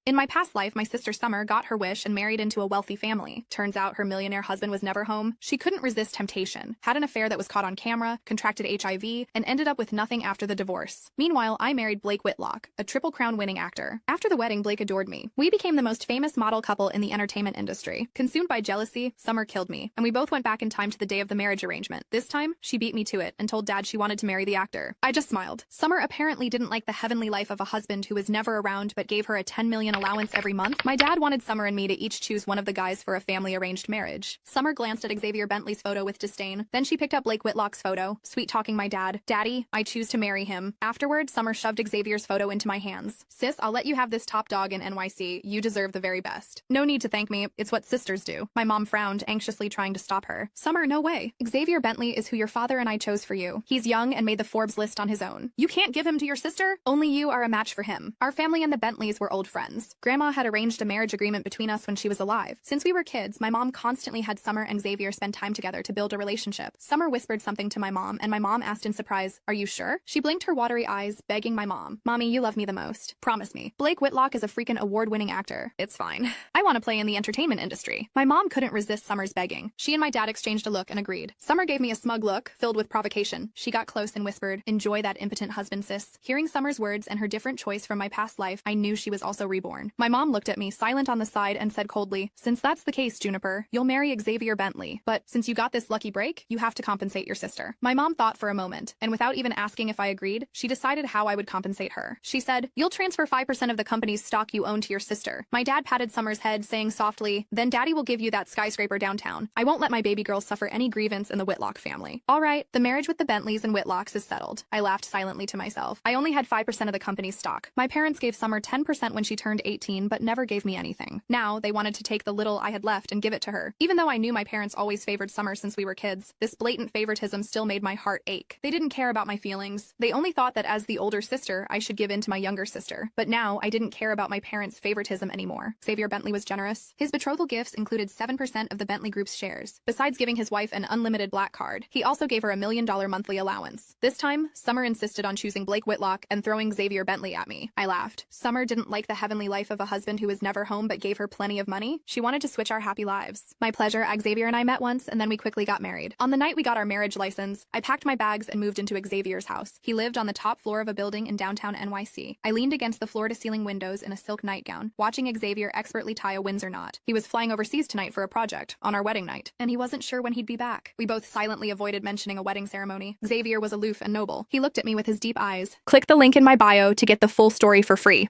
In my past life, my sister Summer got her wish and married into a wealthy family. Turns out her millionaire husband was never home. She couldn't resist temptation, had an affair that was caught on camera, contracted HIV, and ended up with nothing after the divorce. Meanwhile, I married Blake Whitlock, a Triple Crown winning actor. After the wedding, Blake adored me. We became the most famous model couple in the entertainment industry. Consumed by jealousy, Summer killed me, and we both went back in time to the day of the marriage arrangement. This time, she beat me to it and told Dad she wanted to marry the actor. I just smiled. Summer apparently didn't like the heavenly life of a husband who was never around but gave her a 10 million allowance every month. My dad wanted Summer and me to each choose one of the guys for a family-arranged marriage. Summer glanced at Xavier Bentley's photo with disdain. Then she picked up Blake Whitlock's photo, sweet-talking my dad. Daddy, I choose to marry him. Afterward, Summer shoved Xavier's photo into my hands. Sis, I'll let you have this top dog in NYC. You deserve the very best. No need to thank me. It's what sisters do. My mom frowned, anxiously trying to stop her. Summer, no way. Xavier Bentley is who your father and I chose for you. He's young and made the Forbes list on his own. You can't give him to your sister? Only you are a match for him. Our family and the Bentleys were old friends. Grandma had arranged a marriage agreement between us when she was alive. Since we were kids, my mom constantly had Summer and Xavier spend time together to build a relationship. Summer whispered something to my mom, and my mom asked in surprise, "Are you sure?" She blinked her watery eyes, begging my mom, "Mommy, you love me the most. Promise me." Blake Whitlock is a freaking award-winning actor. It's fine. I want to play in the entertainment industry. My mom couldn't resist Summer's begging. She and my dad exchanged a look and agreed. Summer gave me a smug look, filled with provocation. She got close and whispered, "Enjoy that impotent husband, sis." Hearing Summer's words and her different choice from my past life, I knew she was also reborn. My mom looked at me, silent on the side, and said coldly, "Since that's the case, Juniper, you'll marry Xavier Bentley. But since you got this lucky break, you have to compensate your sister." My mom thought for a moment, and without even asking if I agreed, she decided how I would compensate her. She said, "You'll transfer 5% of the company's stock you own to your sister." My dad patted Summer's head, saying softly, "Then Daddy will give you that skyscraper downtown. I won't let my baby girl suffer any grievance in the Whitlock family." All right, the marriage with the Bentleys and Whitlocks is settled. I laughed silently to myself. I only had 5% of the company's stock. My parents gave Summer 10% when she turned 18, but never gave me anything. Now, they wanted to take the little I had left and give it to her. Even though I knew my parents always favored Summer since we were kids, this blatant favoritism still made my heart ache. They didn't care about my feelings. They only thought that as the older sister, I should give in to my younger sister. But now, I didn't care about my parents' favoritism anymore. Xavier Bentley was generous. His betrothal gifts included 7% of the Bentley Group's shares. Besides giving his wife an unlimited black card, he also gave her a $1 million monthly allowance. This time, Summer insisted on choosing Blake Whitlock and throwing Xavier Bentley at me. I laughed. Summer didn't like the heavenly life of a husband who was never home but gave her plenty of money. She wanted to switch our happy lives. My pleasure, Xavier and I met once, and then we quickly got married. On the night we got our marriage license, I packed my bags and moved into Xavier's house. He lived on the top floor of a building in downtown NYC. I leaned against the floor-to-ceiling windows in a silk nightgown, watching Xavier expertly tie a Windsor knot. He was flying overseas tonight for a project, on our wedding night, and he wasn't sure when he'd be back. We both silently avoided mentioning a wedding ceremony. Xavier was aloof and noble. He looked at me with his deep eyes. Click the link in my bio to get the full story for free.